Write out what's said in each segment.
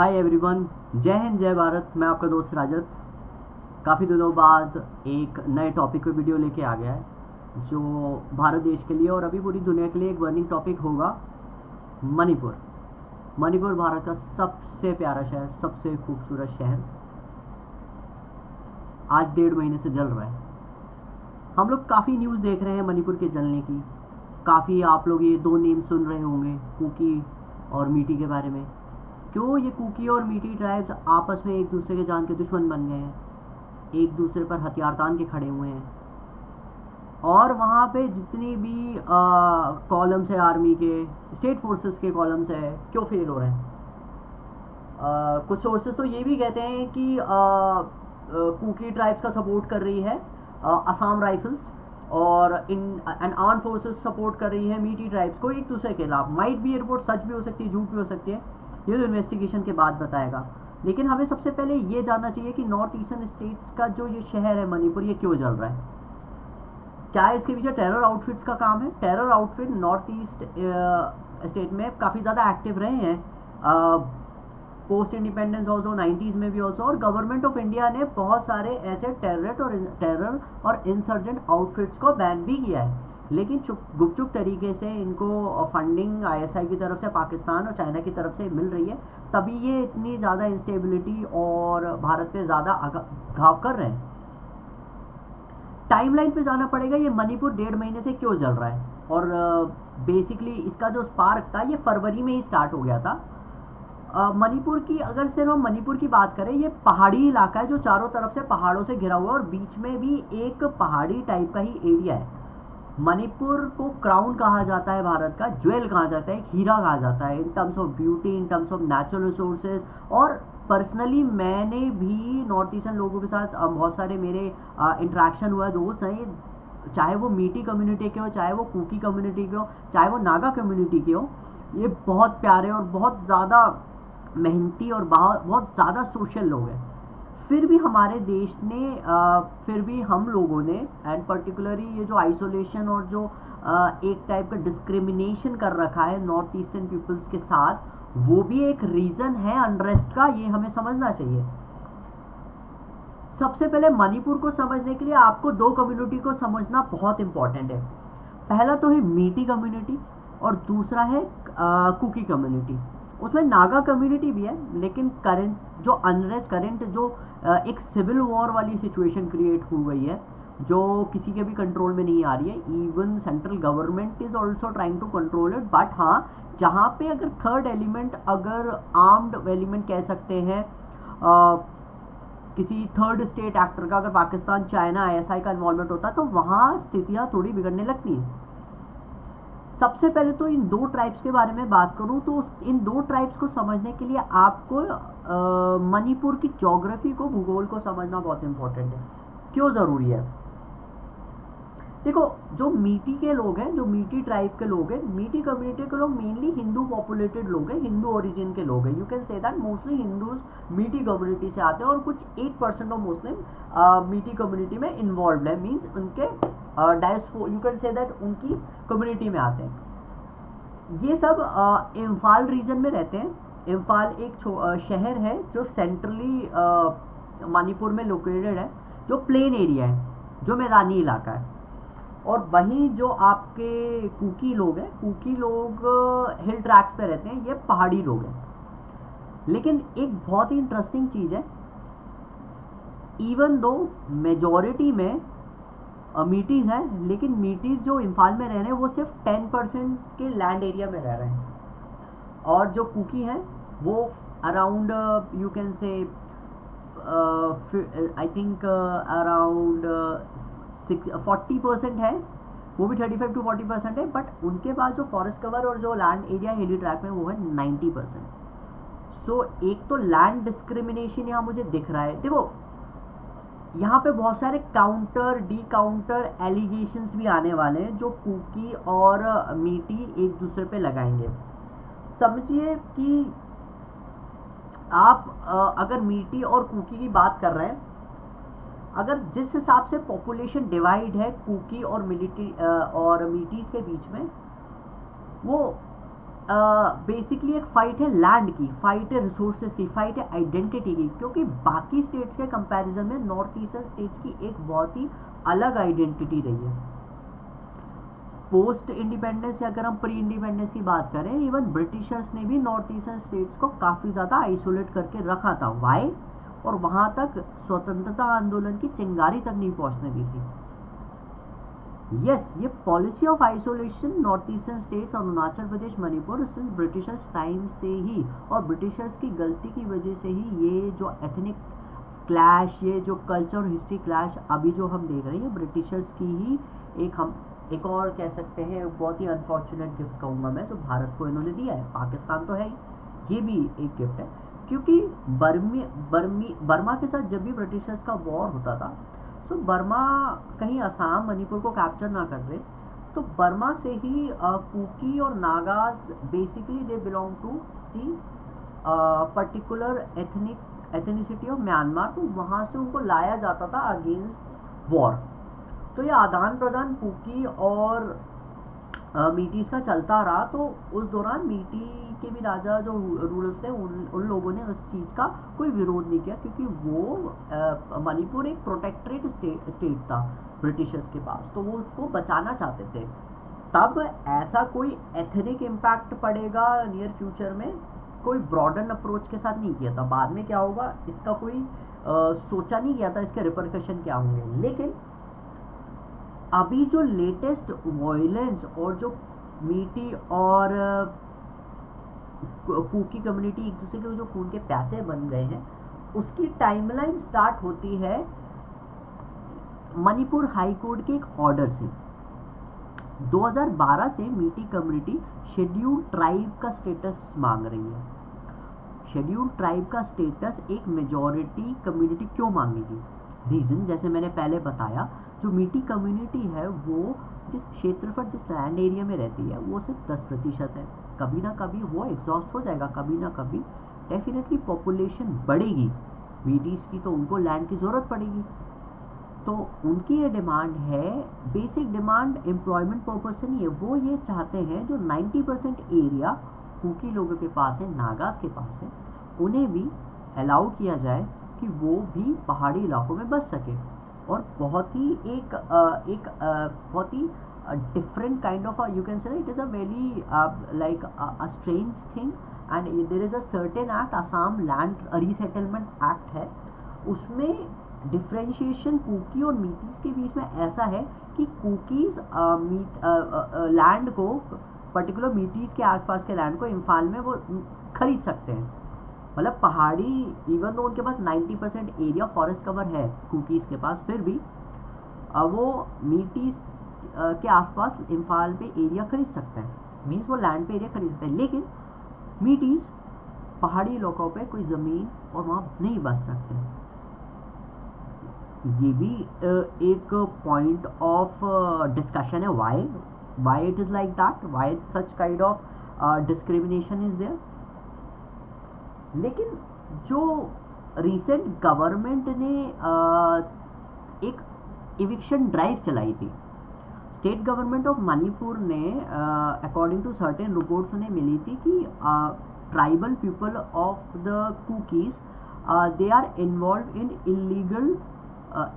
Hi everyone, जय हिंद जय भारत। मैं आपका दोस्त राजत काफ़ी दिनों बाद एक नए टॉपिक पे वीडियो लेके आ गया है जो भारत देश के लिए और अभी पूरी दुनिया के लिए एक बर्निंग टॉपिक होगा। मणिपुर। मणिपुर भारत का सबसे प्यारा शहर, सबसे खूबसूरत शहर आज 1.5 महीने से जल रहा है। हम लोग काफ़ी न्यूज़ देख रहे हैं मणिपुर के जलने की। काफ़ी आप लोग ये दो नेम सुन रहे होंगे, कुकी और मीटी के बारे में। क्यों ये कुकी और मीटी ट्राइब्स आपस में एक दूसरे के जान के दुश्मन बन गए हैं, एक दूसरे पर हथियार तान के खड़े हुए हैं। और वहाँ पे जितनी भी कॉलम्स है आर्मी के, स्टेट फोर्सेस के कॉलम्स है, क्यों फेल हो रहे हैं। कुछ सोर्सेस तो ये भी कहते हैं कि कुकी ट्राइब्स का सपोर्ट कर रही है असम राइफल्स, और in and arm forces support कर रही है मीटी ट्राइब्स को एक दूसरे के खिलाफ। माइट भी ये रिपोर्ट सच भी हो सकती है, झूठ भी हो सकती है, ये तो इन्वेस्टिगेशन के बाद बताएगा। लेकिन हमें सबसे पहले ये जानना चाहिए कि नॉर्थ ईस्टर्न स्टेट्स का जो ये शहर है मणिपुर, ये क्यों जल रहा है। क्या इसके पीछे टेरर आउटफिट्स का काम है। Terror outfit north east state में काफ़ी ज़्यादा एक्टिव रहे हैं पोस्ट इंडिपेंडेंस ऑल्सो, 90s में भी ऑल्सो। और गवर्नमेंट ऑफ इंडिया ने बहुत सारे ऐसे टेरर और इंसर्जेंट आउटफिट्स को बैन भी किया है। लेकिन गुपचुप तरीके से इनको फंडिंग आईएसआई की तरफ से, पाकिस्तान और चाइना की तरफ से मिल रही है, तभी ये इतनी ज़्यादा इंस्टेबिलिटी और भारत पे ज़्यादा घाव कर रहे हैं। टाइमलाइन पे जाना पड़ेगा, ये मणिपुर 1.5 महीने से क्यों जल रहा है। और बेसिकली इसका जो स्पार्क था ये फरवरी में ही स्टार्ट हो गया था। मणिपुर की अगर सिर्फ हम मणिपुर की बात करें, ये पहाड़ी इलाका है जो चारों तरफ से पहाड़ों से घिरा हुआ है और बीच में भी एक पहाड़ी टाइप का ही एरिया है। मणिपुर को क्राउन कहा जाता है, भारत का ज्वेल कहा जाता है, एक हीरा कहा जाता है इन terms of beauty, in terms of natural resources. और पर्सनली मैंने भी नॉर्थ ईस्टर्न लोगों के साथ बहुत सारे मेरे इंट्रैक्शन हुआ है, दोस्त हैं, चाहे वो मीटी कम्युनिटी के हो, चाहे वो कुकी कम्युनिटी के हो, चाहे वो नागा कम्युनिटी के हो। ये बहुत प्यारे और बहुत ज़्यादा मेहनती और बहुत ज़्यादा सोशल लोग हैं। फिर भी हमारे देश ने फिर भी हम लोगों ने, एंड पर्टिकुलरली ये जो आइसोलेशन और जो एक टाइप का डिस्क्रिमिनेशन कर रखा है नॉर्थ ईस्टर्न पीपल्स के साथ, वो भी एक रीज़न है अनरेस्ट का, ये हमें समझना चाहिए। सबसे पहले मणिपुर को समझने के लिए आपको दो कम्युनिटी को समझना बहुत इंपॉर्टेंट है। पहला तो है मीटी कम्युनिटी और दूसरा है कुकी कम्युनिटी। उसमें नागा कम्युनिटी भी है, लेकिन करंट जो अनरेस्ट, करंट जो एक सिविल वॉर वाली सिचुएशन क्रिएट हो गई है जो किसी के भी कंट्रोल में नहीं आ रही है। Even central government is also trying to control it, but हाँ, जहाँ पे अगर थर्ड एलिमेंट, अगर आर्म्ड एलिमेंट कह सकते हैं, किसी थर्ड स्टेट एक्टर का, अगर पाकिस्तान, चाइना, आईएसआई का इन्वॉल्वमेंट होता है, तो वहाँ स्थितियाँ थोड़ी बिगड़ने लगती हैं। सबसे पहले तो इन दो ट्राइब्स के बारे में बात करूं तो इन दो ट्राइब्स को समझने के लिए आपको मणिपुर की ज्योग्राफी को, भूगोल को समझना बहुत इंपॉर्टेंट है। क्यों ज़रूरी है। देखो, जो मीटी के लोग हैं, जो मीटी ट्राइब के लोग हैं, मीटी कम्युनिटी के लोग मेनली हिंदू पॉपुलेटेड लोग हैं, हिंदू ओरिजिन के लोग हैं। You can say that mostly Hindus मीटी कम्युनिटी से आते हैं और कुछ 8% ऑफ मुस्लिम मीटी कम्युनिटी में इन्वॉल्व है, मीन्स उनके यू कैन से दैट उनकी कम्युनिटी में आते हैं। ये सब इम्फाल रीजन में रहते हैं। इम्फाल एक शहर है जो सेंट्रली मणिपुर में लोकेटेड है, जो प्लेन एरिया है, जो मैदानी इलाका है। और वहीं जो आपके कुकी लोग हैं, कुकी लोग हिल ट्रैक्स पे रहते हैं, ये पहाड़ी लोग हैं। लेकिन एक बहुत ही इंटरेस्टिंग चीज़ है, इवन दो मेजॉरिटी में मीटीज़ हैं, लेकिन मीटीज़ जो इम्फाल में रह रहे हैं वो सिर्फ 10% के लैंड एरिया में रह रहे हैं। और जो कुकी हैं वो अराउंड यू कैन से आई थिंक अराउंड 40% है, वो भी 35 to 40% है। बट उनके पास जो फॉरेस्ट कवर और जो लैंड एरिया हिली ट्रैक में वो है 90%। सो एक तो लैंड डिस्क्रिमिनेशन यहाँ मुझे दिख रहा है। देखो, यहाँ पे बहुत सारे काउंटर डी काउंटर एलिगेशंस भी आने वाले हैं जो कुकी और मीटी एक दूसरे पे लगाएंगे। समझिए कि आप अगर मीटी और कुकी की बात कर रहे हैं, अगर जिस हिसाब से पॉपुलेशन डिवाइड है कुकी और मीटीज़ के बीच में, वो बेसिकली एक फाइट है लैंड की, फाइट है रिसोर्सेज की, फाइट है आइडेंटिटी की, क्योंकि बाकी स्टेट्स के कंपैरिजन में नॉर्थ ईस्टर्न स्टेट्स की एक बहुत ही अलग आइडेंटिटी रही है। पोस्ट इंडिपेंडेंस या अगर हम प्री इंडिपेंडेंस की बात करें, इवन ब्रिटिशर्स ने भी नॉर्थ ईस्टर्न स्टेट्स को काफ़ी ज़्यादा आइसोलेट करके रखा था। वाई? और वहाँ तक स्वतंत्रता आंदोलन की चिंगारी तक नहीं पहुँचने दी थी। ये policy of isolation north eastern states और Arunachal Pradesh Manipur since Britishers time से ही, और ब्रिटिशर्स की गलती की वजह से ही ये जो एथनिक क्लैश, ये जो कल्चर और हिस्ट्री क्लैश अभी जो हम देख रहे हैं, ब्रिटिशर्स की ही एक और कह सकते हैं बहुत ही अनफॉर्चुनेट गिफ्ट कहूँगा मैं, जो भारत को इन्होंने दिया है। पाकिस्तान तो है ही, ये भी एक गिफ्ट है, क्योंकि बर्मा के साथ जब भी ब्रिटिशर्स का वॉर होता था, तो बर्मा कहीं असम मणिपुर को कैप्चर ना कर रहे, तो बर्मा से ही कुकी और Nagas basically they belong to the particular ethnicity of Myanmar, तो वहाँ से उनको लाया जाता था अगेंस्ट वॉर। तो ये आदान प्रदान कुकी और मीटीज का चलता रहा। तो उस दौरान मीटी के भी राजा जो रूलर्स थे, उन लोगों ने उस चीज़ का कोई विरोध नहीं किया, क्योंकि वो मणिपुर एक प्रोटेक्टरेट स्टेट था ब्रिटिशर्स के पास, तो वो उसको बचाना चाहते थे। तब ऐसा कोई एथनिक इम्पैक्ट पड़ेगा नियर फ्यूचर में, कोई ब्रॉडन अप्रोच के साथ नहीं किया था। बाद में क्या होगा इसका कोई सोचा नहीं गया था, इसके रिपरकशन क्या होंगे। लेकिन अभी जो लेटेस्ट वायलेंस और जो मीटी और कुकी कम्युनिटी एक दूसरे के जो खून के प्यासे बन गए हैं, उसकी टाइमलाइन स्टार्ट होती है मणिपुर हाई कोर्ट के एक ऑर्डर से। 2012 से मीटी कम्युनिटी शेड्यूल्ड ट्राइब का स्टेटस मांग रही है। शेड्यूल्ड ट्राइब का स्टेटस एक मेजॉरिटी कम्युनिटी क्यों मांगेगी? रीज़न जैसे मैंने पहले बताया, जो मीटी कम्युनिटी है वो जिस क्षेत्रफल, जिस लैंड एरिया में रहती है, वो सिर्फ 10% है। कभी ना कभी वो एग्जॉस्ट हो जाएगा, कभी ना कभी डेफिनेटली पॉपुलेशन बढ़ेगी मीटीज़ की, तो उनको लैंड की ज़रूरत पड़ेगी। तो उनकी ये डिमांड है, बेसिक डिमांड एम्प्लॉयमेंट पर्पज से नहीं है, वो ये चाहते हैं जो 90% एरिया कुकी लोगों के पास है, नागास के पास है, उन्हें भी अलाउ किया जाए कि वो भी पहाड़ी इलाकों में बस सके। और बहुत ही बहुत ही different kind of you can say it is a very like a strange thing, and there is a certain act, Assam land resettlement act है, उसमें डिफ्रेंशिएशन कुकी और मीटीज़ के बीच में ऐसा है कि कुकीज़ लैंड को, पर्टिकुलर मीटीज़ के आसपास के लैंड को इम्फाल में वो खरीद सकते हैं। मतलब पहाड़ी, इवन तो उनके पास 90% एरिया फॉरेस्ट कवर है कुकीज़ के पास, फिर भी वो मीटीज़ के आसपास इम्फाल पे एरिया खरीद सकते हैं, मीन्स वो लैंड पे एरिया खरीद सकते हैं। लेकिन मीटीज़ पहाड़ी इलाकों पे कोई ज़मीन और वहाँ नहीं बस सकते। ये भी एक पॉइंट ऑफ डिस्कशन है, why it is like that, why such kind of discrimination is there. लेकिन जो रिसेंट गवर्नमेंट ने एक इविक्शन ड्राइव चलाई थी, स्टेट गवर्नमेंट ऑफ मणिपुर ने अकॉर्डिंग टू सर्टेन रिपोर्ट्स उन्हें मिली थी कि tribal people of the Kukis they are involve in illegal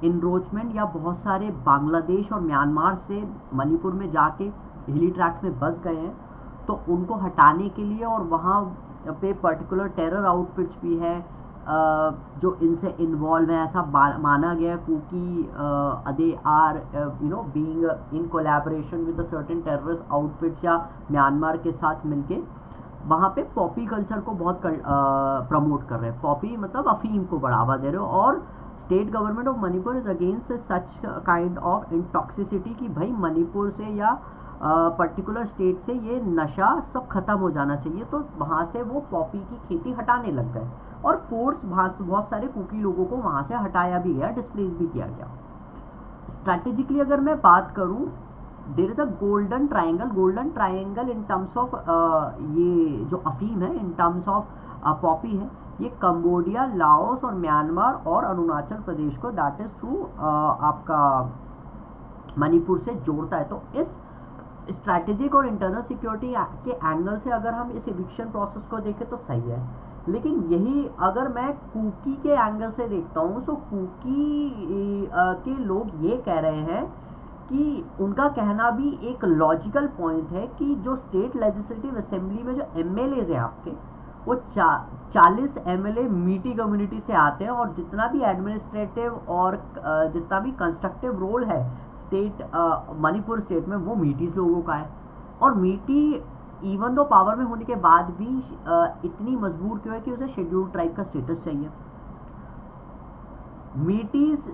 encroachment, या बहुत सारे बांग्लादेश और म्यांमार से मणिपुर में जाके हिली ट्रैक्स में बस गए हैं, तो उनको हटाने के लिए, और वहाँ पे पर्टिकुलर टेरर आउटफिट्स भी है जो इनसे इन्वॉल्व है, ऐसा माना गया, क्योंकि they are being in collaboration with the certain terrorist outfits, या म्यांमार के साथ मिलके वहाँ पे पॉपी कल्चर को बहुत प्रमोट कर रहे हैं। पॉपी मतलब अफीम को बढ़ावा दे रहे हो, और state government of Manipur is against such kind of intoxicity कि भाई मणिपुर से या पर्टिकुलर स्टेट से ये नशा सब खत्म हो जाना चाहिए। तो वहाँ से वो पॉपी की खेती हटाने लग गए, और फोर्स बहुत सारे कुकी लोगों को वहाँ से हटाया भी गया, डिस्प्लेस भी किया गया। स्ट्रैटेजिकली अगर मैं बात करूँ, there is a golden triangle in terms of ये जो अफीम है, इन टर्म्स ऑफ पॉपी है, ये कंबोडिया, लाओस और म्यांमार और अरुणाचल प्रदेश को दैट इज थ्रू आपका मणिपुर से जोड़ता है। तो इस स्ट्रैटेजिक और इंटरनल सिक्योरिटी के एंगल से अगर हम इस इविक्शन प्रोसेस को देखें तो सही है, लेकिन यही अगर मैं कुकी के एंगल से देखता हूँ तो कुकी के लोग ये कह रहे हैं कि उनका कहना भी एक लॉजिकल पॉइंट है कि जो स्टेट लेजिस्लेटिव असेंबली में जो एमएलएज हैं आपके, वो 40 एमएलए मीटी कम्युनिटी से आते हैं, और जितना भी एडमिनिस्ट्रेटिव और जितना भी कंस्ट्रक्टिव रोल है स्टेट मणिपुर स्टेट में वो मीटीज लोगों का है। और मीटी इवन दो पावर में होने के बाद भी इतनी मजबूर क्यों है कि उसे शेड्यूल्ड ट्राइब का स्टेटस चाहिए। मीटीज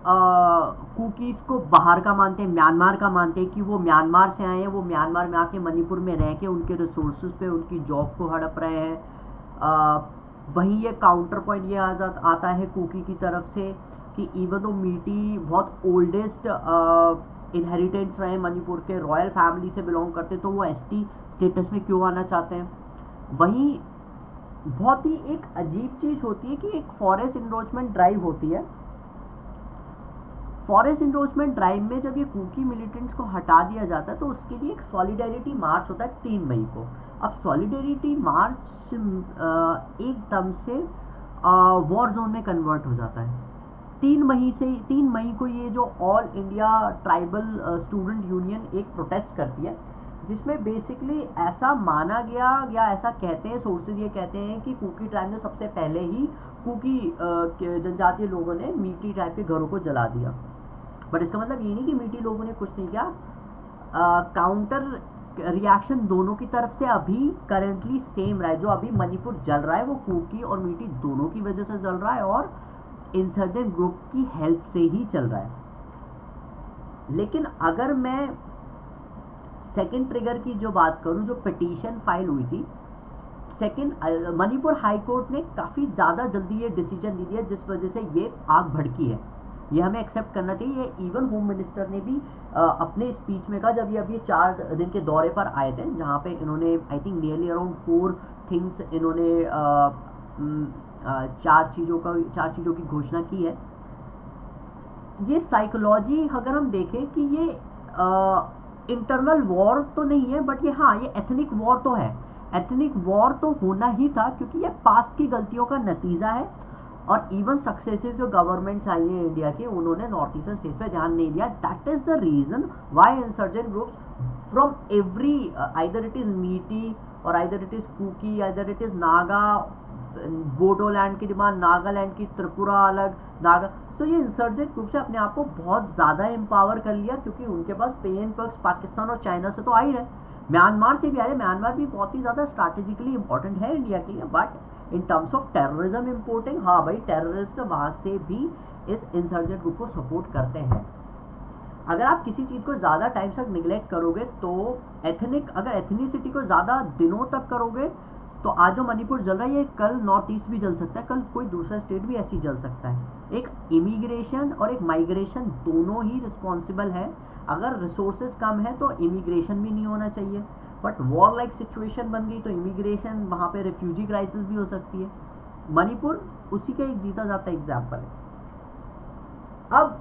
कुकीज़ को बाहर का मानते हैं, म्यांमार का मानते हैं कि वो म्यांमार से आए हैं, वो म्यांमार में आके मणिपुर में रह के उनके रिसोर्सेज पे उनकी जॉब को हड़प रहे हैं। वहीं ये काउंटर पॉइंट ये आता है कुकी की तरफ से कि इवन दो मीटी बहुत ओल्डेस्ट इनहेरिटेंट्स रहे मणिपुर के, रॉयल फैमिली से बिलोंग करते, तो वो एसटी स्टेटस में क्यों आना चाहते हैं। वहीं बहुत ही एक अजीब चीज़ होती है कि एक फॉरेस्ट इनरोचमेंट ड्राइव होती है। फॉरेस्ट इनरोचमेंट ड्राइव में जब ये कुकी मिलिटेंट्स को हटा दिया जाता है तो उसके लिए एक सॉलिडेरिटी मार्च होता है 3 मई को। अब सॉलिडेरिटी मार्च एकदम से वॉर जोन में कन्वर्ट हो जाता है। 3 मई को ये जो all India tribal student union एक प्रोटेस्ट करती है, जिसमें बेसिकली ऐसा माना गया या ऐसा कहते हैं सोर्सेज, ये कहते हैं कि कुकी ट्राइब ने सबसे पहले ही कुकी जनजातीय लोगों ने मीटी ट्राइब के घरों को जला दिया। बट इसका मतलब ये नहीं कि मीटी लोगों ने कुछ नहीं किया। काउंटर रिएक्शन दोनों की तरफ से अभी करेंटली सेम रहा है। जो अभी मणिपुर जल रहा है वो कुकी और मीटी दोनों की वजह से जल रहा है और इंसर्जेंट ग्रुप की हेल्प से ही चल रहा है। लेकिन अगर मैं सेकेंड ट्रिगर की जो बात करूं, जो पिटीशन फाइल हुई थी मणिपुर हाई कोर्ट ने काफ़ी ज़्यादा जल्दी ये डिसीजन दे दिया, जिस वजह से ये आग भड़की है। ये हमें एक्सेप्ट करना चाहिए। इवन होम मिनिस्टर ने भी अपने स्पीच में कहा, जब ये अभी 4 दिन के दौरे पर आए थे, जहाँ पे इन्होंने I think nearly around 4 things इन्होंने 4 चीज़ों की घोषणा की है। ये साइकोलॉजी अगर हम देखें कि ये इंटरनल वॉर तो नहीं है, बट ये एथनिक वॉर तो है। एथनिक वॉर तो होना ही था क्योंकि ये पास्ट की गलतियों का नतीजा है। और इवन सक्सेसिव जो गवर्नमेंट्स आई हैं इंडिया के, उन्होंने नॉर्थ ईस्टर्न स्टेट्स पे ध्यान नहीं दिया। That is the reason why insurgent groups from every either it is Meitei और either it is Kuki, either it is Naga, Bodoland की डिमांड, नागालैंड की, त्रिपुरा अलग, नागा, सो ये इंसर्जेंट ग्रुप से अपने आप को बहुत ज़्यादा एम्पावर कर लिया क्योंकि उनके पास पे एंड पर्क्स पाकिस्तान और चाइना से तो आ ही रहे, म्यांमार से भी आ रहे। म्यांमार भी बहुत ही ज़्यादा स्ट्रैटेजिकली इंपॉर्टेंट है इंडिया के लिए, but in terms of terrorism importing, हाँ भाई टेररिस्ट वहाँ से भी इस इंसर्जेंट ग्रुप को सपोर्ट करते हैं। अगर आप किसी चीज़ को ज़्यादा टाइम तक निगलेक्ट करोगे तो अगर एथनिसिटी को ज़्यादा दिनों तक करोगे तो आज जो मणिपुर जल रहा है ये कल नॉर्थ ईस्ट भी जल सकता है, कल कोई दूसरा स्टेट भी ऐसी जल सकता है। एक इमिग्रेशन और एक माइग्रेशन दोनों ही रिस्पॉन्सिबल है। अगर रिसोर्सेज कम है तो इमिग्रेशन भी नहीं होना चाहिए, बट वॉर लाइक सिचुएशन बन गई तो इमिग्रेशन, वहाँ पे रिफ्यूजी क्राइसिस भी हो सकती है। मणिपुर उसी का एक जीता जाता एग्जाम्पल है। अब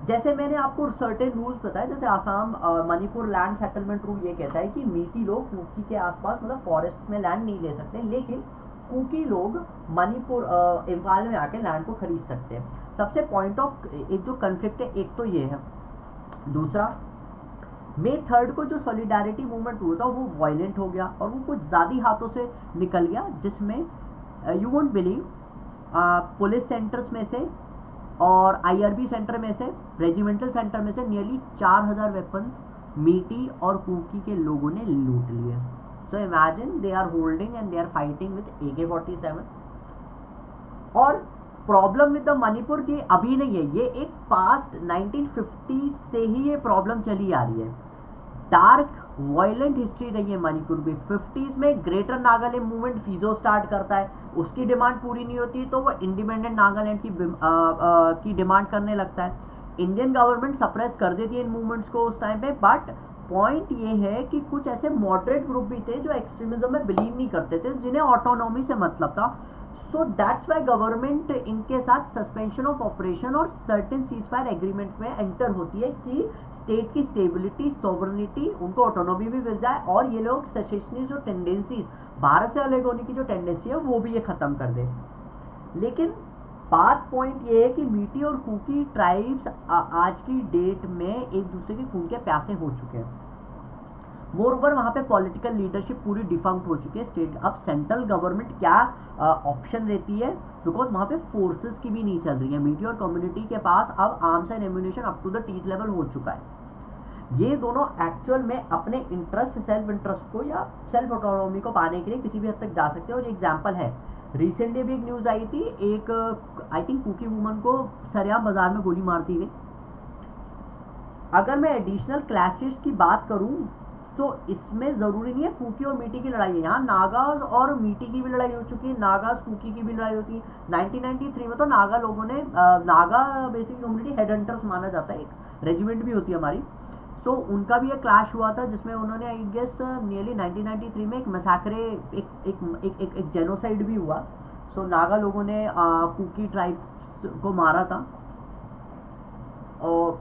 जैसे मैंने आपको सर्टेन रूल्स बताए, जैसे Assam Manipur land settlement rule ये कहता है कि मीटी लोग कुकी के आसपास मतलब फॉरेस्ट में लैंड नहीं ले सकते, लेकिन कुकी लोग मणिपुर इम्फाल में आके लैंड को खरीद सकते हैं। सबसे पॉइंट ऑफ एक जो कन्फ्लिक्ट है एक तो ये है। दूसरा, May 3 को जो सॉलिडारिटी मूवमेंट हुआ था वो वायलेंट हो गया और वो कुछ ज़्यादा हाथों से निकल गया, जिसमें you won't believe police centres में से और IRB सेंटर में से, रेजिमेंटल सेंटर में से नियरली 4000 वेपन्स मीटी और कुकी के लोगों ने लूट लिए। So imagine they are holding and they are fighting with AK-47। और प्रॉब्लम विद द मणिपुर की अभी नहीं है, ये एक पास्ट 1950 से ही ये प्रॉब्लम चली आ रही है। डार्क वायलेंट हिस्ट्री रही है मणिपुर में। 50s में ग्रेटर नागालैंड मूवमेंट फिजो स्टार्ट करता है, उसकी डिमांड पूरी नहीं होती तो वो इंडिपेंडेंट नागालैंड की डिमांड करने लगता है। इंडियन गवर्नमेंट सप्रेस कर देती है इन मूवमेंट्स को उस टाइम पे, बट पॉइंट ये है कि कुछ ऐसे मॉडरेट ग्रुप भी थे जो एक्सट्रीमिज्म में बिलीव नहीं करते थे, जिन्हें ऑटोनॉमी से मतलब था। सो दैट्स वाई गवर्नमेंट इनके साथ सस्पेंशन ऑफ ऑपरेशन और सर्टेन सीज फायर एग्रीमेंट में एंटर होती है कि स्टेट की स्टेबिलिटी, सॉवरेनिटी, उनको ऑटोनॉमी भी मिल जाए और ये लोग सेसेशनिस्ट जो टेंडेंसीज, भारत से अलग होने की जो टेंडेंसी है वो भी ये खत्म कर दे। लेकिन बात पॉइंट ये है कि मीटी और कुकी ट्राइब्स आज की डेट में एक दूसरे के खून के प्यासे हो चुके हैं। मोर ओवर वहाँ पे पॉलिटिकल लीडरशिप पूरी डिफंक्ट हो चुकी है। स्टेट अब सेंट्रल गवर्नमेंट क्या ऑप्शन रहती है, बिकॉज वहाँ पे फोर्सेस की भी नहीं चल रही है। मीटी और कम्युनिटी के पास अब arms and ammunition up to the teeth level हो चुका है। ये दोनों एक्चुअल में अपने इंटरेस्ट, सेल्फ इंटरेस्ट को या सेल्फ ऑटोनॉमी को पाने के लिए किसी भी हद तक जा सकते हैं। और एग्जाम्पल है, रिसेंटली भी एक न्यूज़ आई थी, एक आई थिंक कुकी वुमन को सरेआम बाजार में गोली मार दी गई। अगर मैं एडिशनल क्लैशेस की बात करूं तो इसमें ज़रूरी नहीं है कुकी और मीटी की लड़ाई है, यहाँ नागाज और मीटी की भी लड़ाई हो चुकी है, नागाज कुकी की भी लड़ाई होती है। 1993 में तो नागा लोगों ने, Naga basic community head hunters माना जाता है, एक रेजिमेंट भी होती है हमारी। सो उनका भी एक क्लैश हुआ था जिसमें उन्होंने आई गेस नियरली 1993 में एक मैसाकरे, एक जेनोसाइड भी हुआ। सो नागा लोगों ने कुकी ट्राइब्स को मारा था। और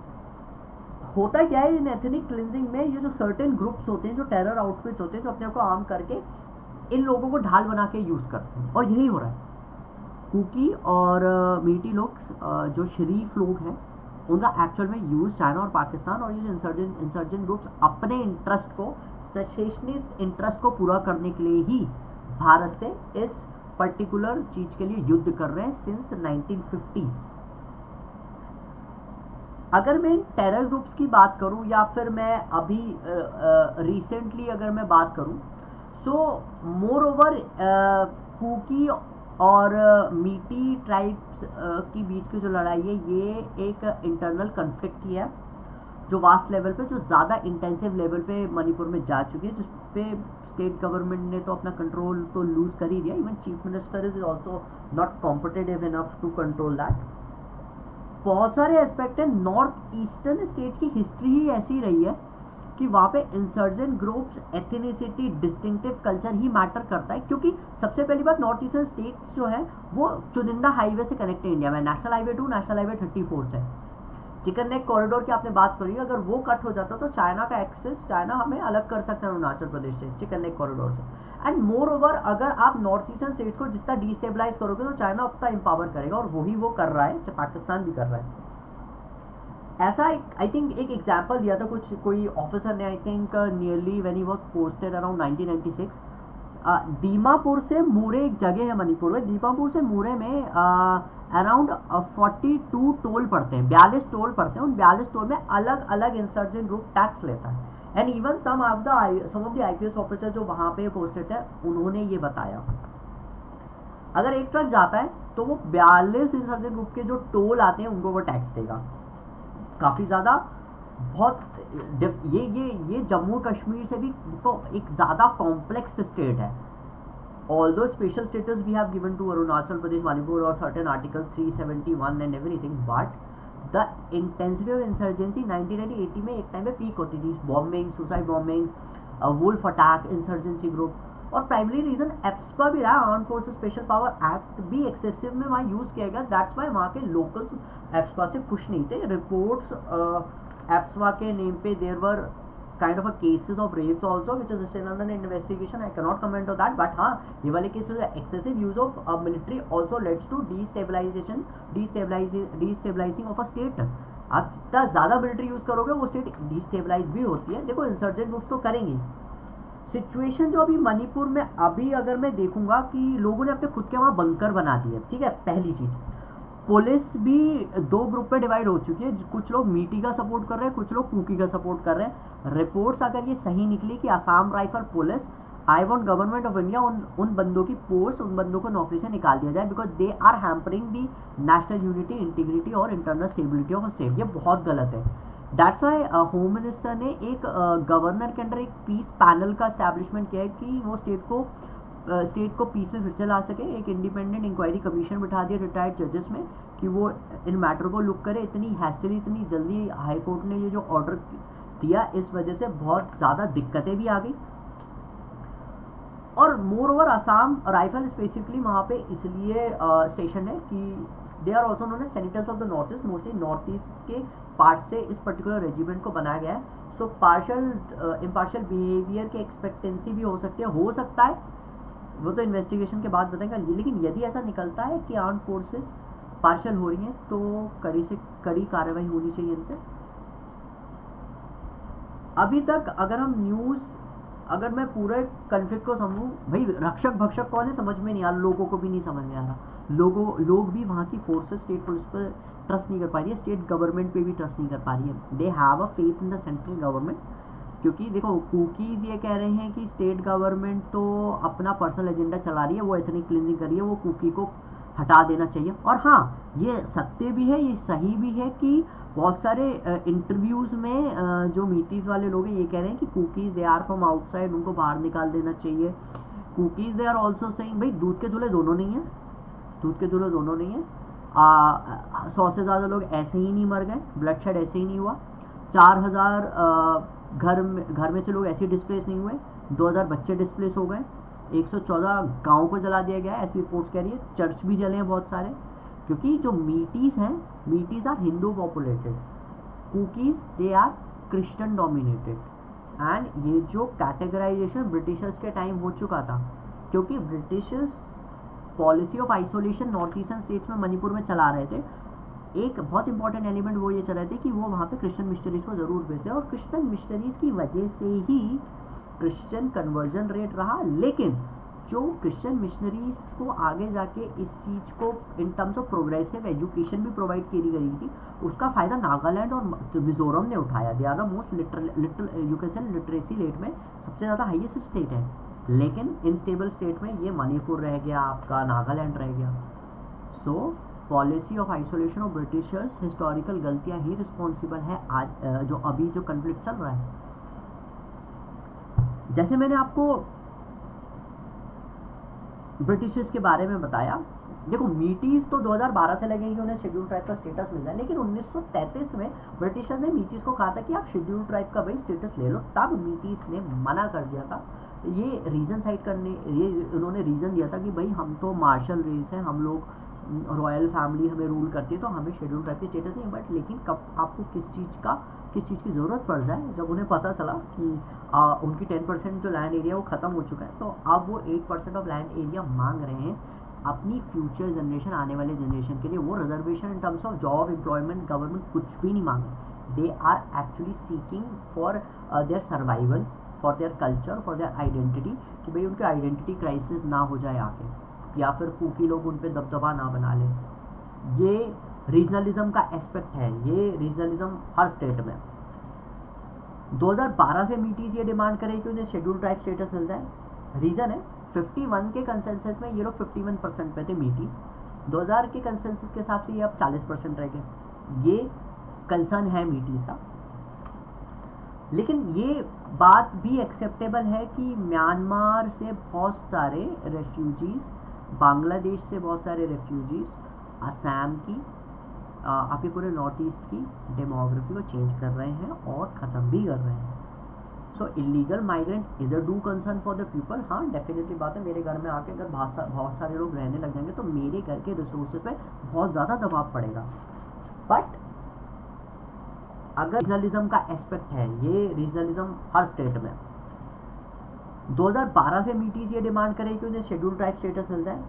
होता क्या है इन एथनिक क्लिनजिंग में, ये जो सर्टेन ग्रुप्स होते हैं, जो टेरर आउटफिट्स होते हैं, जो अपने आप को आर्म करके इन लोगों को ढाल बना के यूज़ करते हैं, और यही हो रहा है। कुकी और मीटी लोग, जो शरीफ लोग हैं, उनका एक्चुअल में यूज़ चाइना और पाकिस्तान और ये जो इंसर्जेंट ग्रुप्स अपने इंटरेस्ट को, सेसेशनिस्ट इंटरेस्ट को पूरा करने के लिए ही भारत से इस पर्टिकुलर चीज़ के लिए युद्ध कर रहे हैं सिंस 1950s। अगर मैं टेरर ग्रुप्स की बात करूं या फिर मैं अभी रिसेंटली अगर मैं बात करूं, सो मोर ओवर कुकी और मीटी ट्राइब्स की बीच की जो लड़ाई है, ये एक इंटरनल कन्फ्लिक्ट ही है जो वास्ट लेवल पे, जो ज़्यादा इंटेंसिव लेवल पे मणिपुर में जा चुकी है, जिस पे स्टेट गवर्नमेंट ने तो अपना कंट्रोल तो लूज कर ही दिया। Even chief minister is also not competitive enough to control that. बहुत सारे एस्पेक्ट है, नॉर्थ ईस्टर्न स्टेट्स की हिस्ट्री ही ऐसी रही है कि वहाँ पे insurgent groups, ethnicity, distinctive culture ही मैटर करता है। क्योंकि सबसे पहली बात, नॉर्थ ईस्टर्न स्टेट्स जो है वो चुनिंदा हाईवे से कनेक्ट है इंडिया में, नेशनल हाईवे 2, नेशनल हाईवे 34 से। चिकन नेक कॉरिडोर की आपने बात करी, अगर वो कट हो जाता तो चाइना का एक्सेस, चाइना हमें अलग कर सकता है अरुणाचल प्रदेश से, चिकन नेक कॉरिडोर से। एंड मोर ओवर, अगर आप नॉर्थ ईस्टर्न स्टेट को जितना डिस्टेबलाइज करोगे तो चाइना उतना एम्पावर करेगा, और वही वो कर रहा है, पाकिस्तान भी कर रहा है। ऐसा आई थिंक एक एग्जाम्पल दिया था कोई ऑफिसर ने, I think nearly when he was posted around 1996। Dimapur से मूरे एक जगह है मणिपुर में, दीमापुर से मूरे में अराउंड 42 टोल पड़ते हैं, 42 टोल पड़ते हैं। उन 42 टोल में अलग अलग इंसर्जेंट ग्रुप टैक्स लेता है। And even some of the IPS officer जो वहाँ पे पोस्टेड है, उन्होंने ये बताया, अगर एक ट्रक जाता है तो वो 42 इंसर्जेंट ग्रुप के जो टोल आते हैं उनको वो टैक्स देगा। काफ़ी ज़्यादा, बहुत ये जम्मू कश्मीर से भी तो एक ज़्यादा कॉम्प्लेक्स स्टेट है। Although special status we have given to Arunachal Pradesh, Manipur और certain article 371 and everything, but the intensity of insurgency 1980 में एक टाइम पे पीक होती थी। Bombing, suicide bombings, wolf attack, insurgency group, और प्राइमरी रीजन एप्सपा भी रहा, arm forces special power act भी एक्सेसिव में वहाँ यूज़ किया गया। दैट्स वाई वहाँ के लोकल्स एप्सपा से खुश नहीं थे। रिपोर्ट्स एप्सपा के नेम पे there were kind of a cases of rapes also which is still under investigation, I can not comment on that. But हाँ, ये वाले cases excessive use of military also leads to destabilising of a state. आप जितना ज़्यादा military use करोगे वो state destabilise भी होती है। देखो, इंसर्जेंट ग्रुप्स तो करेंगे। सिचुएशन जो अभी मणिपुर में अभी अगर मैं देखूंगा कि लोगों ने अपने खुद के वहाँ बंकर बना दिए, ठीक है, पहली चीज़। पुलिस भी 2 ग्रुप में डिवाइड हो चुकी है, कुछ लोग मीटी का सपोर्ट कर रहे हैं, कुछ लोग कुकी का सपोर्ट कर रहे हैं। रिपोर्ट्स अगर ये सही निकली कि Assam rifle police, I want government of India उन बंदों की पोस्ट, उन बंदों को नौकरी से निकाल दिया जाए, because they are hampering the national unity, integrity और internal stability of a state. ये बहुत गलत है। दैट्स वाई होम मिनिस्टर ने एक गवर्नर के अंडर एक पीस पैनल का एस्टैब्लिशमेंट किया है कि वो स्टेट को पीस में फिर से ला सके। एक इंडिपेंडेंट इंक्वायरी कमीशन बिठा दिया रिटायर्ड जजेस में कि वो इन मैटर को लुक करे। इतनी हैस्टली, इतनी जल्दी हाई कोर्ट ने ये जो ऑर्डर दिया, इस वजह से बहुत ज़्यादा दिक्कतें भी आ गई। और moreover Assam Rifle specifically वहाँ पे इसलिए स्टेशन है कि they are also known as senators of the north east, mostly north east के पार्ट से इस पर्टिकुलर रेजिमेंट को बनाया गया है। सो पार्शल इम्पार्शल बिहेवियर की एक्सपेक्टेंसी भी हो सकता है, वो तो इन्वेस्टिगेशन के बाद बताएंगे। लेकिन यदि ऐसा निकलता है कि आर्म फोर्सेस पार्शल हो रही हैं तो कड़ी से कड़ी कार्रवाई होनी चाहिए इन पर। अभी तक अगर हम न्यूज़, अगर मैं पूरे कन्फ्लिक्ट को समझूं, भाई रक्षक भक्षक कौन है समझ में नहीं आ रहा, लोगों को भी नहीं समझ में आ रहा। लोग भी वहाँ की फोर्सेस स्टेट पुलिस पर ट्रस्ट नहीं कर पा रही है, स्टेट गवर्नमेंट पे भी ट्रस्ट नहीं कर पा रही है। They have a faith in the central government, क्योंकि देखो कुकीज़ ये कह रहे हैं कि स्टेट गवर्नमेंट तो अपना पर्सनल एजेंडा चला रही है, वो एथनिक क्लिनजिंग कर रही है, वो कुकी को हटा देना चाहिए। और हाँ, ये सत्य भी है, ये सही भी है कि बहुत सारे इंटरव्यूज़ में जो मीटीज़ वाले लोग हैं ये कह रहे हैं कि Kukis they are from outside, उनको बाहर निकाल देना चाहिए। Kukis they are also saying भाई दूध के दूल्हे दोनों नहीं हैं, दूध के दूल्हे दोनों नहीं हैं। 100 से ज़्यादा लोग ऐसे ही नहीं मर गए, ब्लडशेड ऐसे ही नहीं हुआ। 4000 घर में से लोग ऐसे डिस्प्लेस नहीं हुए, 2000 बच्चे डिस्प्लेस हो गए, 114 गाँव को जला दिया गया है, ऐसी रिपोर्ट्स कह रही है। चर्च भी जले हैं बहुत सारे, क्योंकि जो मीटीज़ हैं, Meiteis are Hindu populated, Kukis they are Christian dominated. And ये जो कैटेगराइजेशन ब्रिटिशर्स के टाइम हो चुका था, क्योंकि Britishers policy of isolation north eastern states में मणिपुर में चला रहे थे। एक बहुत इंपॉर्टेंट एलिमेंट वो ये चल रहे थे कि वो वहाँ पे क्रिश्चियन मिशनरीज को ज़रूर भेजते, और क्रिश्चियन मिशनरीज की वजह से ही क्रिश्चियन कन्वर्जन रेट रहा। लेकिन जो क्रिश्चियन मिशनरीज को आगे जाके इस चीज़ को इन टर्म्स ऑफ प्रोग्रेसिव एजुकेशन भी प्रोवाइड करी गई थी, उसका फ़ायदा नागालैंड और मिजोरम ने उठाया। They are the most you can say literacy rate में सबसे ज़्यादा हाईएस्ट स्टेट है। लेकिन इनस्टेबल स्टेट में ये मणिपुर रह गया, आपका नागालैंड रह गया। So policy of isolation of Britishers historical गलतियाँ ही रिस्पॉन्सिबल है आज जो अभी जो कन्फ्लिक्ट चल रहा है। जैसे मैंने आपको ब्रिटिशर्स के बारे में बताया, देखो मीटीज़ तो 2012 से लगेंगे उन्हें शेड्यूल ट्राइब का स्टेटस मिल रहा है, लेकिन 1933 में ब्रिटिशर्स ने मीटीज़ को कहा था कि आप शेड्यूल ट्राइब का भाई स्टेटस ले लो, तब मीटीज़ ने मना कर दिया था। ये रीज़न साइड करने, ये उन्होंने रीज़न दिया था कि भाई हम तो मार्शल रेस हैं, हम लोग रॉयल फैमिली हमें रूल करती है, तो हमें शेड्यूल ट्राइब की स्टेटस नहीं। बट लेकिन कब आपको किस चीज़ की ज़रूरत पड़ जाए, जब उन्हें पता चला कि उनकी 10% जो लैंड एरिया वो ख़त्म हो चुका है, तो अब वो 8% ऑफ लैंड एरिया मांग रहे हैं अपनी फ्यूचर जनरेशन, आने वाले जनरेशन के लिए। वो reservation in terms of job, employment, government कुछ भी नहीं मांगे। They are actually seeking for their survival, for their culture, for their identity, कि भाई उनके आइडेंटिटी क्राइसिस ना हो जाए आगे, या फिर कुकी लोग उन पर दबदबा ना बना लें। ये रीजनलिज्म का एस्पेक्ट है, ये रीजनलिज्म हर स्टेट में। 2012 से मीटीज़ ये डिमांड करे कि उन्हें शेड्यूल ट्राइब स्टेटस मिल जाए। रीज़न है 51 के कंसेंसस में ये लोग 51% पे थे मीटीज़, 2000 के कंसेंसस के हिसाब से ये अब 40% रह गए। ये कंसर्न है मीटीज़ का। लेकिन ये बात भी एक्सेप्टेबल है कि म्यांमार से बहुत सारे रेफ्यूजीज़, बांग्लादेश से बहुत सारे रेफ्यूजीज़ असम की, आपके पूरे नॉर्थ ईस्ट की डेमोग्राफी को चेंज कर रहे हैं और ख़त्म भी कर रहे हैं। So illegal migrant is a due concern for the people. हाँ, डेफिनेटली बात है, मेरे घर में आके अगर बहुत सारे लोग रहने लग जाएंगे तो मेरे घर के रिसोर्सेज पे बहुत ज़्यादा दबाव पड़ेगा। बट अगर रीजनलिज्म का एस्पेक्ट है, ये रीजनलिज्म हर स्टेट में। 2012 से मीटीज़ ये डिमांड करे कि उन्हें शेड्यूल ट्राइब स्टेटस मिल जाए।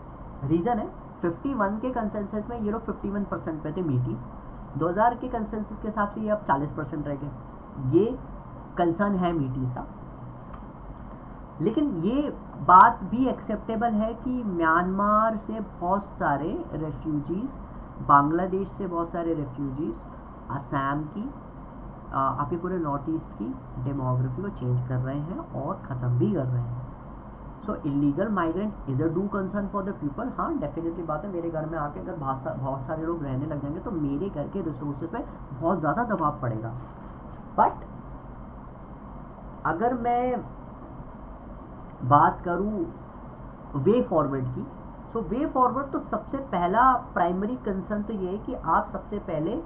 रीज़न है 51 के कंसेंसस में ये लोग 51% पे थे मीटीज़, 2000 के कंसेंसस के हिसाब से ये अब 40% रह गए। ये कंसर्न है मीटीज़ का। लेकिन ये बात भी एक्सेप्टेबल है कि म्यांमार से बहुत सारे रेफ्यूजीज़, बांग्लादेश से बहुत सारे रेफ्यूजीज़ असम की, आपके पूरे नॉर्थ ईस्ट की डेमोग्राफी को चेंज कर रहे हैं और ख़त्म भी कर रहे हैं। So illegal migrant is a due concern for the people. हाँ, डेफिनेटली बात है, मेरे घर में आके अगर बहुत सारे लोग रहने लग जाएंगे तो मेरे घर के रिसोर्सेज पे बहुत ज़्यादा दबाव पड़ेगा। बट अगर मैं बात करूँ वे फॉरवर्ड की, सो वे फॉरवर्ड तो सबसे पहला प्राइमरी कंसर्न तो ये है कि आप सबसे पहले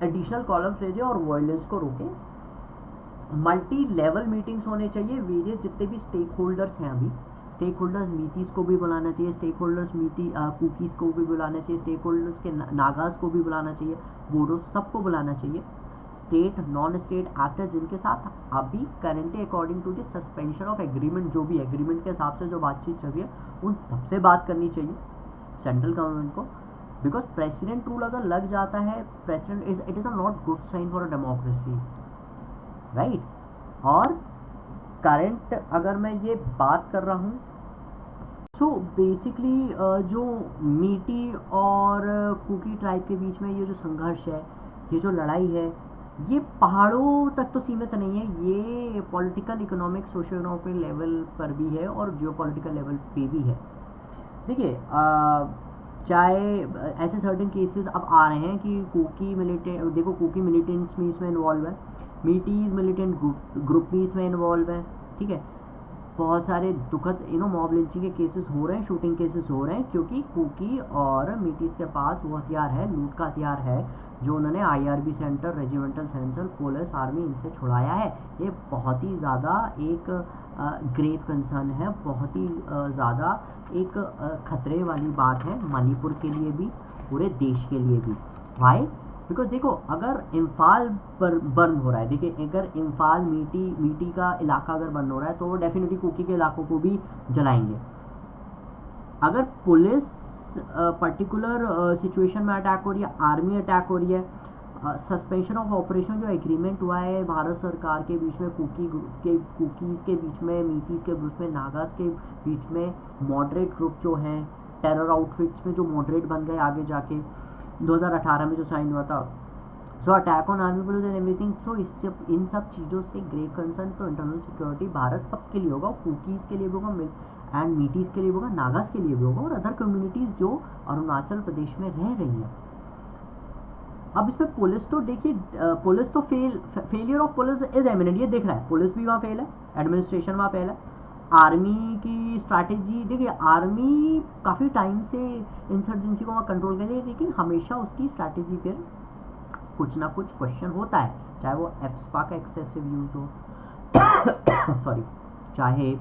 एडिशनल कॉलम्स भेजें और वायलेंस को रोकें। मल्टी लेवल मीटिंग्स होने चाहिए, वेरियस जितने भी स्टेक होल्डर्स हैं, अभी स्टेक होल्डर्स मीतीस को भी बुलाना चाहिए, स्टेक होल्डर्स कुकीज़ को भी बुलाना चाहिए, स्टेक होल्डर्स के नागाज को भी बुलाना चाहिए, बोडो सबको बुलाना चाहिए। स्टेट नॉन स्टेट एक्टर्स जिनके साथ अभी currently according to the suspension of agreement, जो भी एग्रीमेंट के हिसाब से जो बातचीत चल रही है, उन सबसे बात करनी चाहिए सेंट्रल गवर्नमेंट को। बिकॉज प्रेसिडेंट रूल अगर लग जाता है, president it is a not good sign for a democracy, right. और करंट अगर मैं ये बात कर रहा हूँ, सो बेसिकली जो मीटी और कुकी ट्राइब के बीच में ये जो संघर्ष है, ये जो लड़ाई है, ये पहाड़ों तक तो सीमित नहीं है, ये political, economic, socio economic level पर भी है और जियो पॉलिटिकल लेवल पे भी है। देखिए चाहे ऐसे सर्टेन केसेस अब आ रहे हैं कि कुकी मिलिटेंट, देखो कुकी मिलिटेंट्स भी इसमें इन्वॉल्व है, मीटीज मिलिटेंट ग्रुप भी इसमें इन्वॉल्व है, ठीक है। बहुत सारे दुखद मॉब लिंचिंग के केसेस हो रहे हैं, शूटिंग केसेस हो रहे हैं, क्योंकि कुकी और मीटीज के पास वो हथियार है, लूट का हथियार है, जो उन्होंने IRB centre, regimental centre, police, army इनसे छुड़ाया है। ये बहुत ही ज़्यादा एक ग्रेव कंसर्न है, बहुत ही ज़्यादा एक खतरे वाली बात है मणिपुर के लिए भी, पूरे देश के लिए भी। वाई? बिकॉज देखो अगर इम्फाल पर बर्न हो रहा है, देखिए अगर इम्फाल मीटी का इलाका अगर बर्न हो रहा है, तो वो डेफिनेटली कुकी के इलाकों को भी जलाएंगे। अगर पुलिस पर्टिकुलर सिचुएशन में अटैक हो रही है, आर्मी अटैक हो रही है, सस्पेंशन ऑफ ऑपरेशन जो एग्रीमेंट हुआ है भारत सरकार के बीच में, कुकीज़ के बीच में, मीटीज़ के बीच में, नागाज के बीच में, मॉडरेट ग्रुप जो हैं टेरर आउटफिट्स में जो मॉडरेट बन गए आगे जाके 2018 में जो साइन हुआ था, so attack on army police and everything. So इससे इन सब चीज़ों से grave concern to internal security Bharat सबके लिए होगा, कुकीज़ के लिए भी होगा एंड मीटीज़ के लिए भी होगा, नागाज के लिए भी होगा, और अदर कम्युनिटीज़ जो अरुणाचल प्रदेश में रह रही हैं। अब इसमें पुलिस तो देखिए, पुलिस तो failure of police is eminent, ये दिख रहा है, पुलिस भी वहाँ फेल है, एडमिनिस्ट्रेशन वहाँ फेल है। आर्मी की स्ट्रैटेजी देखिए, आर्मी काफ़ी टाइम से इंसर्जेंसी को वहाँ कंट्रोल कर रही है, लेकिन हमेशा उसकी स्ट्रैटेजी पर कुछ ना कुछ क्वेश्चन होता है, चाहे वो एप्सपा का एक्सेसिव यूज़ हो सॉरी, चाहे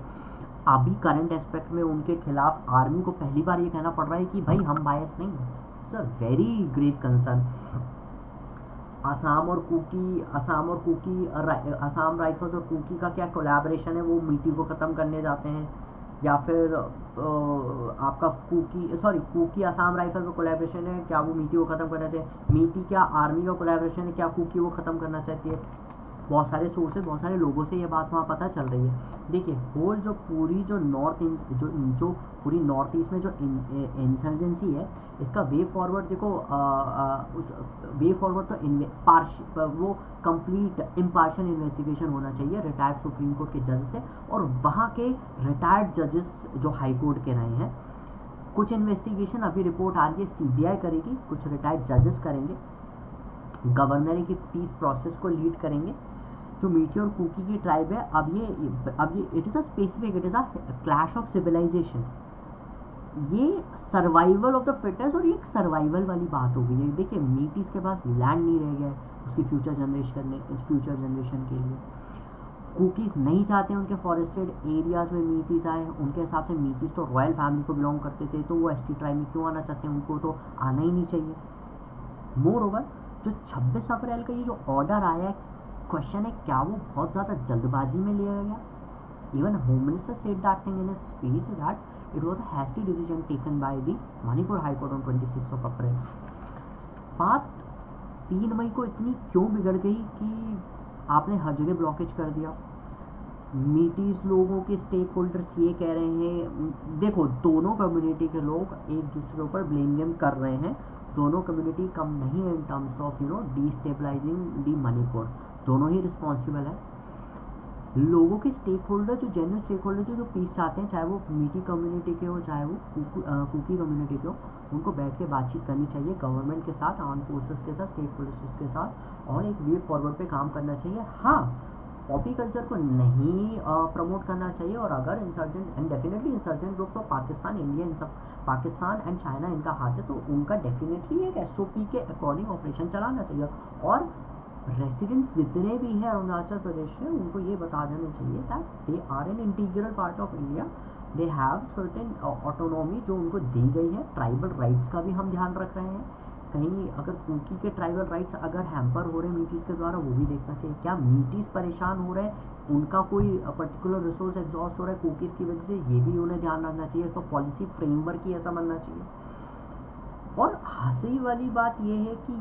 अभी करंट एस्पेक्ट में उनके खिलाफ आर्मी को पहली बार ये कहना पड़ रहा है कि भाई हम बायस नहीं हैं। It's a very grave concern. Assam Rifles और कुकी का क्या कोलैबोरेशन है, वो मीटी को ख़त्म करने जाते हैं, या फिर आपका कुकी असम राइफल का कोलैबोरेशन है, क्या वो मीटी को ख़त्म करना चाहिए, मीटी क्या आर्मी का कोलैबोरेशन है, क्या कुकी को ख़त्म करना चाहती है। बहुत सारे सोर्सेज, बहुत सारे लोगों से ये बात वहाँ पता चल रही है। देखिए होल जो पूरी जो पूरी नॉर्थ ईस्ट में जो इंसर्जेंसी है, इसका वे फॉरवर्ड देखो, वे फॉरवर्ड तो वो कंप्लीट इम्पार्शियल इन्वेस्टिगेशन होना चाहिए रिटायर्ड सुप्रीम कोर्ट के जज से, और वहाँ के रिटायर्ड जजेस जो हाई कोर्ट के रहे हैं। कुछ इन्वेस्टिगेशन अभी रिपोर्ट आ रही है सीबीआई करेगी, कुछ रिटायर्ड जजेस करेंगे, गवर्नर की पीस प्रोसेस को लीड करेंगे। जो मीटी और कुकी की ट्राइब है, अब ये it is a specific, it is a clash of civilisation, ये सर्वाइवल ऑफ द फिटेस्ट, और ये एक सर्वाइवल वाली बात हो गई है। देखिए मीटीज़ के पास लैंड नहीं रह गया है उसकी फ्यूचर जनरेशन के लिए। कुकीज़ नहीं चाहते उनके फॉरेस्टेड एरियाज़ में मीटीज़ आए, उनके हिसाब से मीटीज़ तो रॉयल फैमिली को बिलोंग करते थे, तो वो एसटी ट्राइब में क्यों आना चाहते हैं, उनको तो आना ही नहीं चाहिए। मोर ओवर जो 26 अप्रैल का ये जो ऑर्डर आया है, क्वेश्चन है क्या वो बहुत ज़्यादा जल्दबाजी में लिया गया। Even home minister said that thing in his speech that it was a hasty decision taken by the Manipur high court on 26 अप्रैल। बात 3 मई को इतनी क्यों बिगड़ गई कि आपने हर जगह ब्लॉकेज कर दिया। मीटीज़ लोगों के स्टेक होल्डर्स ये कह रहे हैं, देखो दोनों कम्युनिटी के लोग एक दूसरे के ऊपर ब्लेम गेम कर रहे हैं, दोनों कम्युनिटी कम नहीं है इन टर्म्स ऑफ डिस्टेबलाइजिंग दी मणिपुर, दोनों ही रिस्पॉन्सिबल है। लोगों के स्टेक होल्डर, जो जेन्युइन स्टेक होल्डर जो पीस चाहते हैं, चाहे वो मीटी कम्युनिटी के हो, चाहे वो कुकी कम्युनिटी के हो, उनको बैठ के बातचीत करनी चाहिए गवर्नमेंट के साथ, आर्म फोर्सेस के साथ, स्टेट पुलिस के साथ, और एक वे फॉरवर्ड पे काम करना चाहिए। हाँ, पॉपी कल्चर को नहीं प्रमोट करना चाहिए, और अगर insurgent and definitely insurgent groups of Pakistan, India, इन सब पाकिस्तान एंड चाइना इनका हाथ है, तो उनका डेफिनेटली एक एसओपी के अकॉर्डिंग ऑपरेशन चलाना चाहिए। और रेसिडेंट्स जितने भी हैं अरुणाचल प्रदेश में, उनको ये बता देना चाहिए that they are an integral part of India, they have certain autonomy जो उनको दी गई है। ट्राइबल राइट्स का भी हम ध्यान रख रहे हैं, कहीं अगर कुकी के ट्राइबल राइट्स अगर हैम्पर हो रहे हैं मीटीज़ के द्वारा, वो भी देखना चाहिए। क्या मीटीज़ परेशान हो रहे हैं, उनका कोई पर्टिकुलर रिसोर्स एग्जॉस्ट हो रहा है कुकीज़ की वजह से, ये भी उन्हें ध्यान रखना चाहिए। तो पॉलिसी फ्रेमवर्क ही ऐसा बनना चाहिए। और हंसी वाली बात ये है कि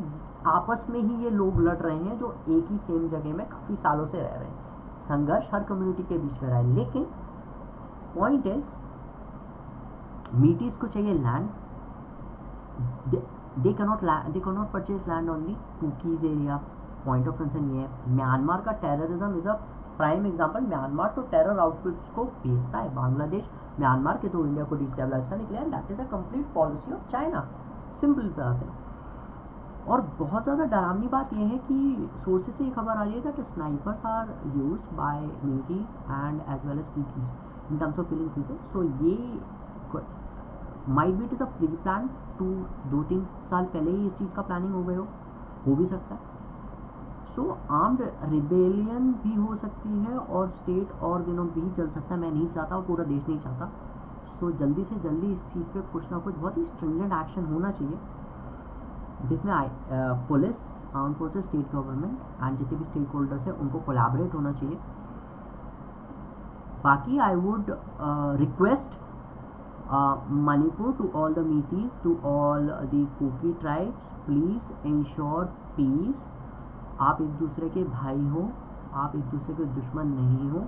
आपस में ही ये लोग लड़ रहे हैं जो एक ही सेम जगह में काफ़ी सालों से रह रहे हैं। संघर्ष हर कम्युनिटी के बीच में रहा है, लेकिन पॉइंट इज मीटीज़ को चाहिए land. They cannot purchase land on the cookies area. Point of concern ये है। म्यांमार का terrorism is a prime example. Myanmar तो टेरर आउटफिट्स को भेजता है, बांग्लादेश म्यांमार के थ्रू इंडिया को डिस्टेबलाइज करने के लिए, that is a complete policy of China. Simple बात है। और बहुत ज़्यादा डरावनी बात यह है कि सोर्सेज से ये खबर आ रही है that snipers are use by Meiteis and as well as Kukis in terms of killing people. So ये might be it is a pre plan to 2-3 साल पहले ही इस चीज़ का प्लानिंग हो गए हो भी सकता है। सो आर्म्ड रिबेलियन भी हो सकती है और स्टेट और भी चल सकता है। मैं नहीं चाहता और पूरा देश नहीं चाहता। सो जल्दी से जल्दी इस चीज़ पे कुछ ना कुछ बहुत ही स्ट्रिंजेंट एक्शन होना चाहिए, जिसमें police, arm forces, state government and जितने भी स्टेक होल्डर्स हैं उनको कोलैबोरेट होना चाहिए। बाकी I would request Manipur, to all the Meiteis, to all the Kuki tribes, please ensure peace। आप एक दूसरे के भाई हो, आप एक दूसरे के दुश्मन नहीं हो।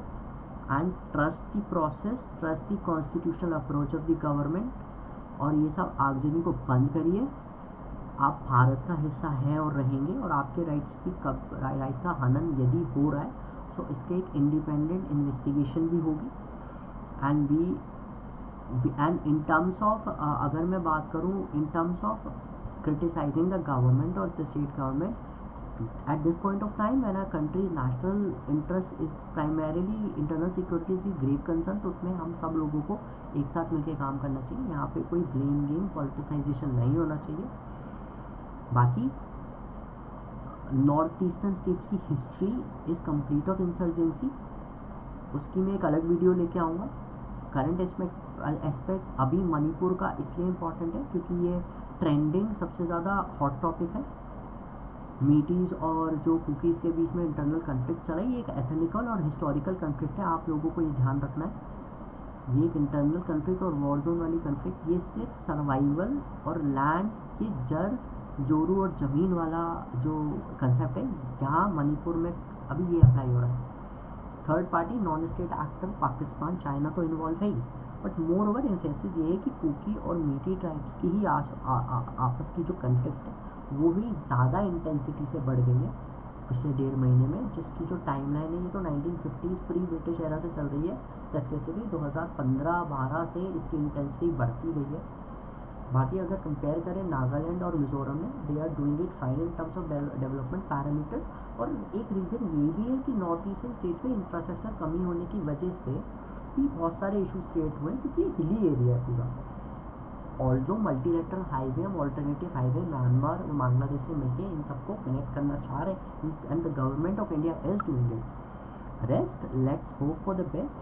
And trust the process, trust the constitutional approach of the government. और ये सब आगजनी को बंद करिए। आप भारत का हिस्सा हैं और रहेंगे, और आपके राइट्स का हनन यदि हो रहा है सो इसके एक इंडिपेंडेंट इन्वेस्टिगेशन भी होगी। एंड इन टर्म्स ऑफ अगर मैं बात करूँ in terms of criticising the government और the state government at this point of time when a country national interest is primarily internal security is the grave concern, तो उसमें हम सब लोगों को एक साथ मिलकर काम करना चाहिए। यहाँ पे कोई ब्लेम गेम, पॉलिटिसाइजेशन नहीं होना चाहिए। बाकी नॉर्थ ईस्टर्न स्टेट्स की history is complete of insurgency, उसकी मैं एक अलग वीडियो लेके आऊँगा। करंट एस्पेक्ट अभी मणिपुर का इसलिए इम्पॉर्टेंट है क्योंकि ये ट्रेंडिंग सबसे ज़्यादा हॉट टॉपिक है। मीटीज़ और जो कुकीज़ के बीच में इंटरनल कन्फ्लिक्ट चला है, ये एक एथनिकल और हिस्टोरिकल कन्फ्लिक्ट है। आप लोगों को ये ध्यान रखना है, ये एक इंटरनल कन्फ्लिक्ट और वॉर जोन वाली कन्फ्लिक्ट, ये सिर्फ सर्वाइवल और लैंड की जड़ जोरू और ज़मीन वाला जो कंसेप्ट है, यहाँ मणिपुर में अभी ये अप्लाई हो रहा है। Third party non state actor Pakistan, China तो इन्वॉल्व है ही, बट मोर ओवर एम्फेसिस ये है कि कुकी और मीटी ट्राइब्स की ही आपस की जो कन्फ्लिक्ट है वो भी ज़्यादा इंटेंसिटी से बढ़ गई है पिछले 1.5 महीने में, जिसकी जो टाइमलाइन है ये तो 1950s प्री ब्रिटिश एरा से चल रही है। सक्सेसिवली 2015-12 से इसकी इंटेंसिटी बढ़ती गई है। बाकी अगर कंपेयर करें नागालैंड और मिजोरम में, they are doing it fine in terms of development parameters. और एक रीज़न ये भी है कि नॉर्थ ईस्टर्न स्टेट्स में इंफ्रास्ट्रक्चर कमी होने की वजह से भी बहुत सारे इश्यूज क्रिएट हुए हैं, क्योंकि हिली एरिया है पूरा। ऑल्दो मल्टीलेटरल हाईवे, हम ऑल्टरनेटिव हाईवे म्यांमार और बांग्लादेश से मिलकर इन सबको कनेक्ट करना चाह रहे हैं, and the government of India is doing it. Rest let's hope for the best.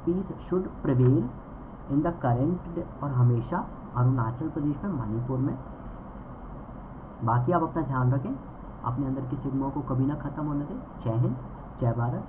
Peace should prevail in the current और हमेशा अरुणाचल प्रदेश में, मणिपुर में। बाकी आप अपना ध्यान रखें, अपने अंदर की सिग्मा को कभी ना ख़त्म होने दें। जय हिंद, जय भारत।